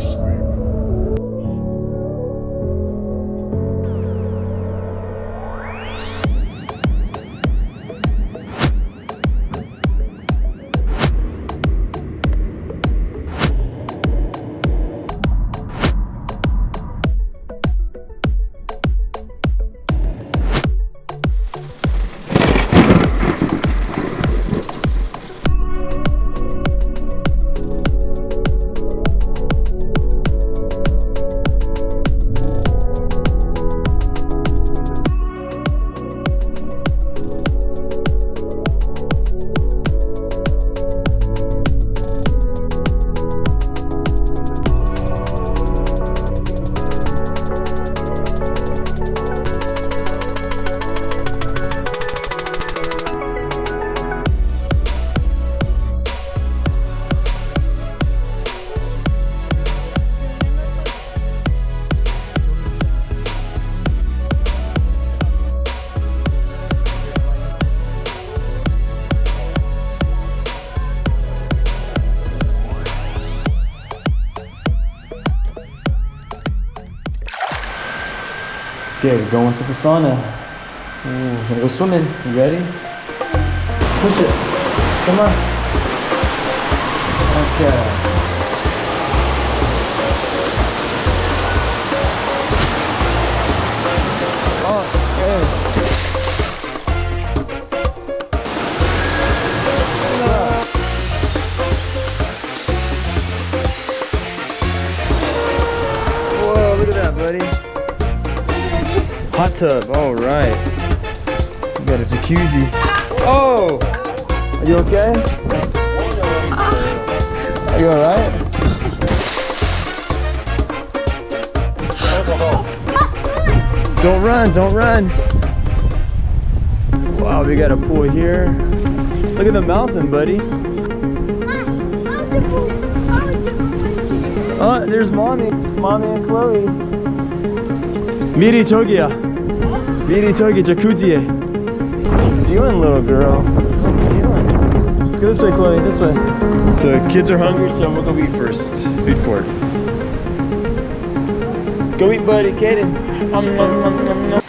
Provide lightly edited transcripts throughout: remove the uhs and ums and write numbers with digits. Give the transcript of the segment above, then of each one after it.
sleep. Okay, we're going to the sauna. Ooh, gonna go swimming. You ready? Push it. Come on. Okay. Oh, hey. Whoa, look at that, buddy. Hot tub, all right. We got a jacuzzi. Oh! Are you okay? Are you alright? Don't run, don't run. Wow, we got a pool here. Look at the mountain, buddy. Oh, there's mommy. Mommy and Chloe. 미리 저기야. 미리 저기 자쿠지에. What are you doing, little girl? What are you doing? Let's go this way, Chloe. This way. So kids are hungry, so we'll go eat first. Food court. Let's go eat, buddy. Kaden. Nom, nom, nom, nom, nom.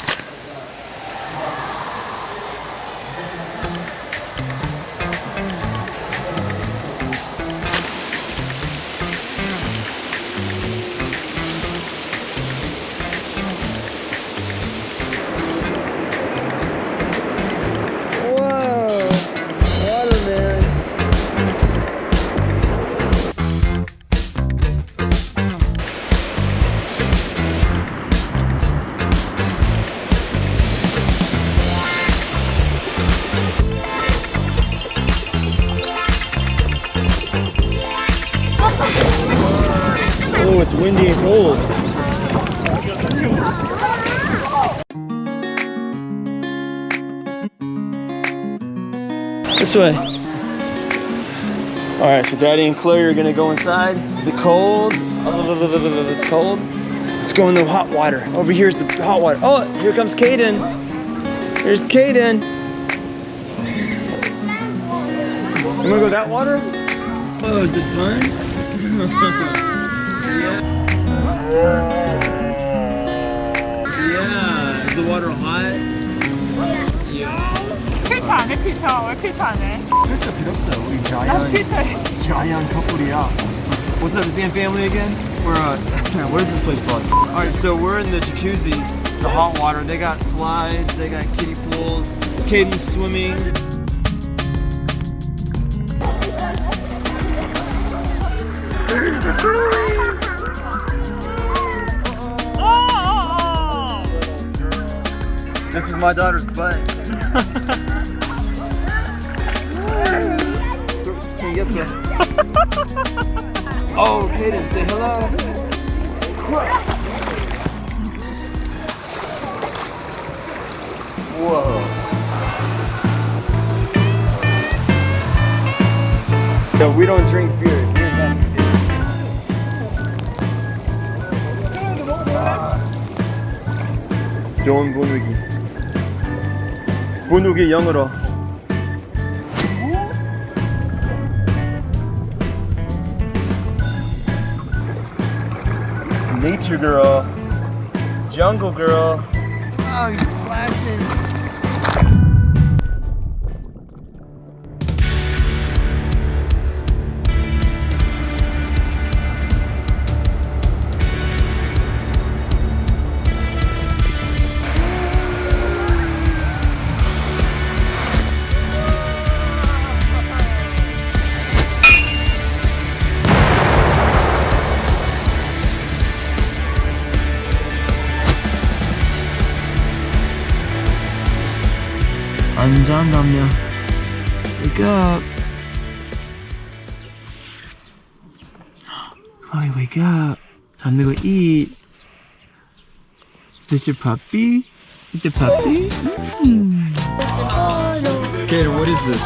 Oh, it's windy and cold. This way. Alright, so Daddy and Chloe are gonna go inside. Is it cold? It's cold. Let's go in the hot water. Over here's the hot water. Oh, here comes Kaden. Here's Kaden. You wanna go that water? Oh, is it fun? Yeah. Is the water hot? Yeah. 필터 안 해, 필터. 왜 필터 안 해? 필터 필요 없어요. 우리 나 필터해. giant 커플이야. What's up, Iaan Family again? We're what is this place called? All right, so we're in the jacuzzi, the hot water. They got slides, they got kiddie pools. Caden's swimming. This is my daughter's butt. Yes, sir. Oh, Kaden, say hello. Whoa. So we don't drink beer. Beer's not beer. 좋은 분위기. 분위기 영어로. nature girl, jungle girl. Oh, he's splashing. 안전하며 wake up. Hi, wake up. Time to go eat. This your puppy? Eat the puppy? Okay, what is this?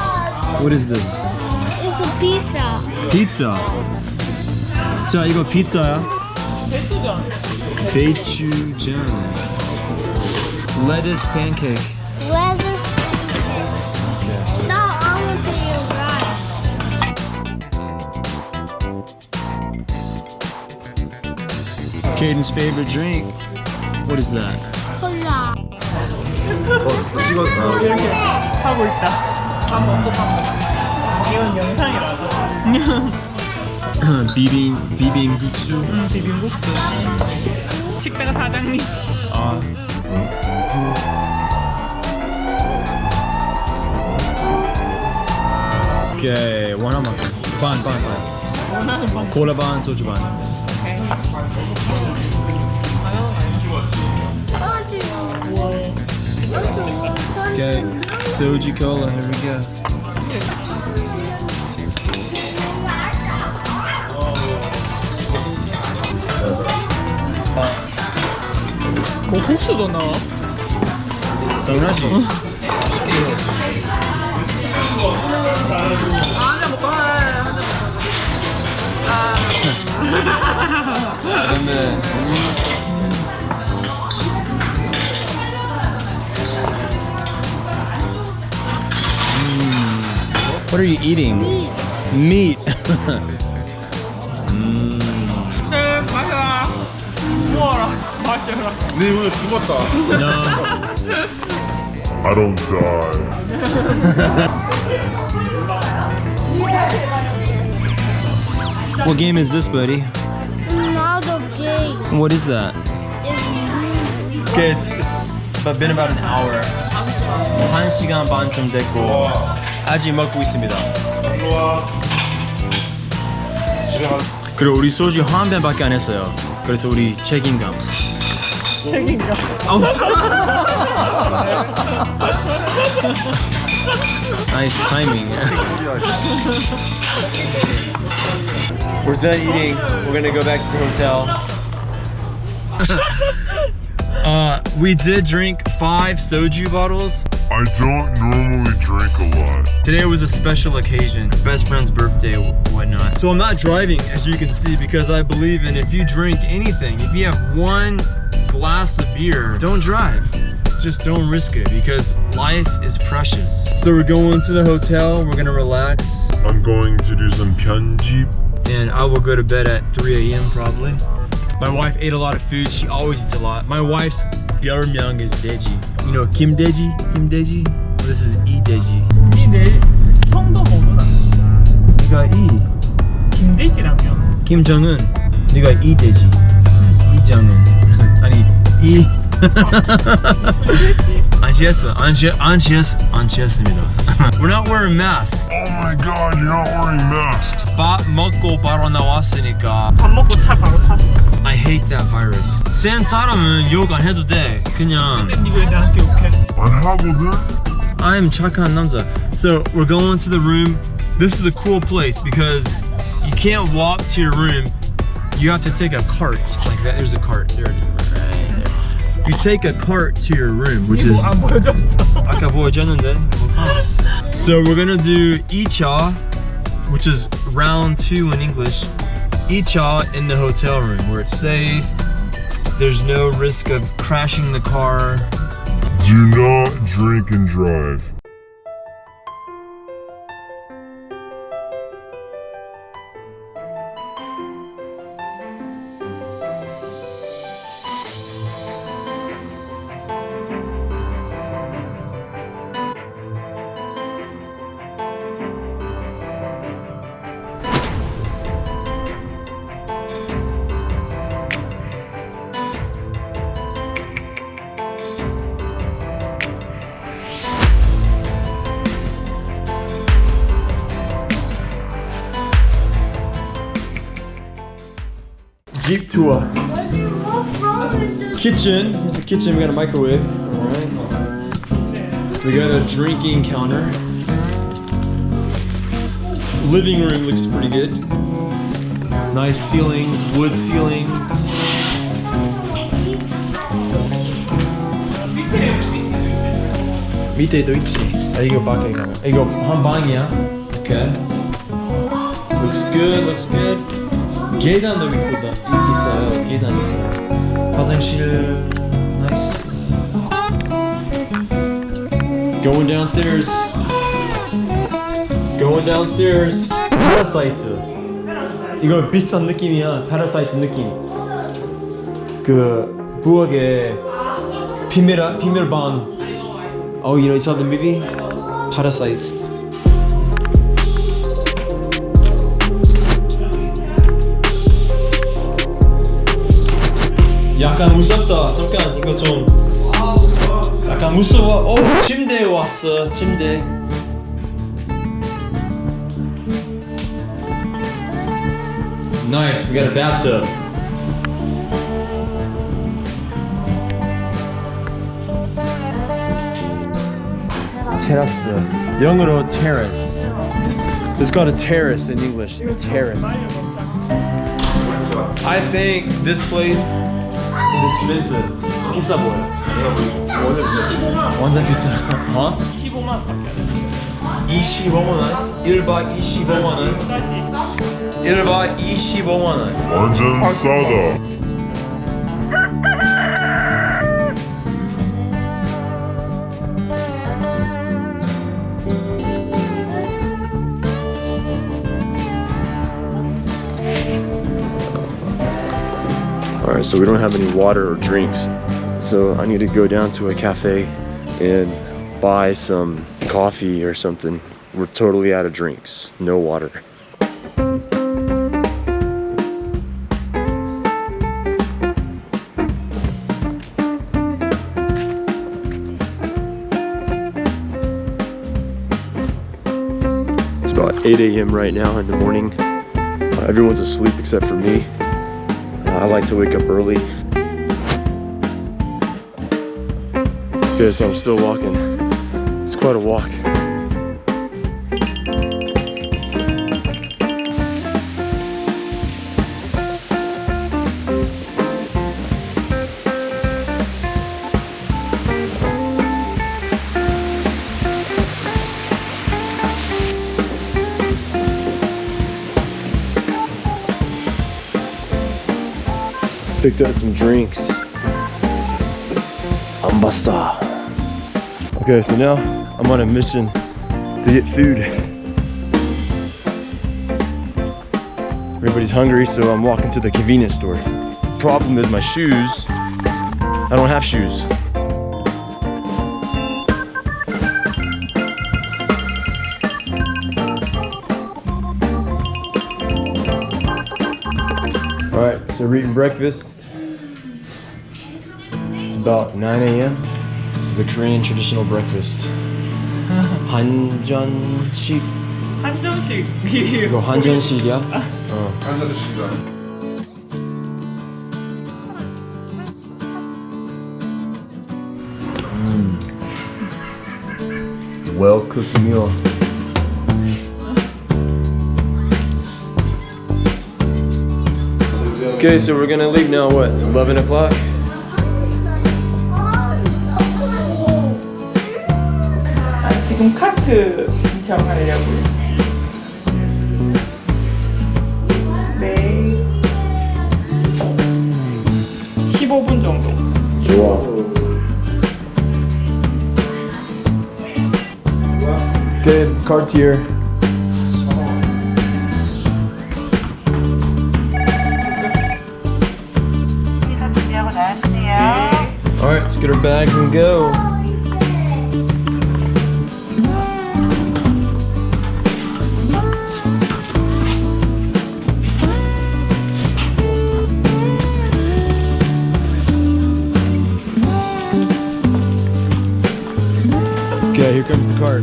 What is this? It's a pizza. Pizza. 자, 이거 피자야. 배추전. 배추전. Lettuce pancake. Whether no, I want to eat rice. Caden's favorite drink. What is that? 콜라. 이렇게 하고 있다. 밥 먹고 밥 먹고. 이건 영상이라서. 비빔국수. 비빔국수. 식당 사장님. 아. 오케이, 원하면 반. 원하는 방. 콜라 반, 소주 반. Okay, soju cola, here we go. 뭐 국수도 넣어? 당연하지. 그러면 What are you eating? Meat. 네, 마셔라. 모아라. 마셔라. 네 오늘 죽었다. No. I don't die. What game is this, buddy? Another game. What is that? It's Okay, it's been about an hour. 1시간 반쯤 됐고 아직 먹고 있습니다. 그리고 우리 소주 한 잔밖에 안 했어요. 그래서 우리 책임감. 책임감. 아우. Nice timing. We're done eating. We're gonna go back to the hotel. We did drink 5 soju bottles. I don't normally drink a lot. Today was a special occasion, best friend's birthday, whatnot. So I'm not driving, as you can see, because I believe in if you drink anything, if you have 1 glass of beer, don't drive. Just don't risk it, because life is precious. So we're going to the hotel, we're gonna relax, I'm going to do some 편집. and I will go to bed at 3 a.m. probably. My wife ate a lot of food, she always eats a lot. My wife's 별명 is Daegu. You know Kim Daegu? Kim Daegu? Well, this is E Daegu. 이내 성도 뭐구나. 네가 E. 김대지라며. 김정은, 네가 E Daegu. 이정은. 아니 E. 안 취했습니다. We're not wearing masks. Oh my god, you're not wearing masks. 밥 먹고 바로 나왔으니까. 밥 먹고 차 바로 탔어. I hate that virus. 센 사람은 욕 안 해도 돼. 그냥 근데 니가 왜 나한테 욕해? 안 하거든? I'm 착한 남자. So we're going to the room. This is a cool place because you can't walk to your room. You have to take a cart like that. There's a cart. There it is. Right there. You take a cart to your room, which is 안 보여줬어. 아까 보여줬는데. So we're gonna do 2차, which is round 2 in English. 2차 in the hotel room where it's safe. There's no risk of crashing the car. Do not drink and drive. Jeep tour. Kitchen. Here's the kitchen. We got a microwave. Alright. We got a drinking counter. Living room looks pretty good. Nice ceilings, wood ceilings. 밑에도 있지. 아, 이거 밖에 이거 한 방이야. Okay. Looks good, looks good. 계단도 있어요. 계단 있어요. 화장실, nice. Going downstairs. Going downstairs. 파라사이트. 이거 비슷한 느낌이야. 파라사이트 느낌. 그 부엌에 비밀방. Oh, you know, you saw the movie? Parasite. 약간 무섭다. 잠깐 이거 좀 약간 무서워. 오, 침대에 왔어. 침대. Nice. We got a bathtub. 테라스. 영어로 terrace. It's called a terrace in English. Terrace. I think this place is expensive. 비싸 보여. 완전 비싸. 어? 15만 밖에 안 돼. 25만 원. 1박 25만 원. 1박 25만 원. 완전 싸다. Alright, so we don't have any water or drinks, so I need to go down to a cafe and buy some coffee or something. We're totally out of drinks, no water. It's about 8 a.m. right now in the morning. Everyone's asleep except for me. I like to wake up early. Okay, so I'm still walking. It's quite a walk. Picked up some drinks. Ambassa. Okay, so now I'm on a mission to get food. Everybody's hungry, so I'm walking to the convenience store. Problem is my shoes. I don't have shoes. Alright, so we're eating breakfast. It's about 9 a.m. This is a Korean traditional breakfast. 한전식. 한정식. 이거 한전식이야? Well cooked meal. Okay, so we're gonna leave now. What? It's 11 o'clock. 지금 카트 신청하려고요. 네. 15분 정도. 좋아. Okay, cart's here. Alright, let's get our bags and go. Okay, here comes the cart.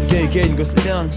Okay, Kaden, go sit down.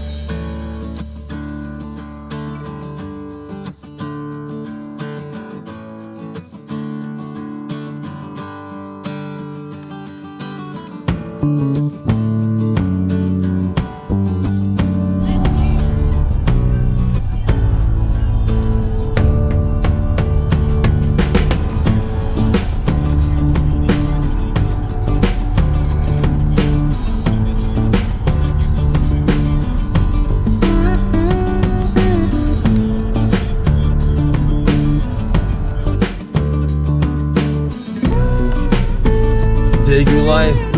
Daegu life.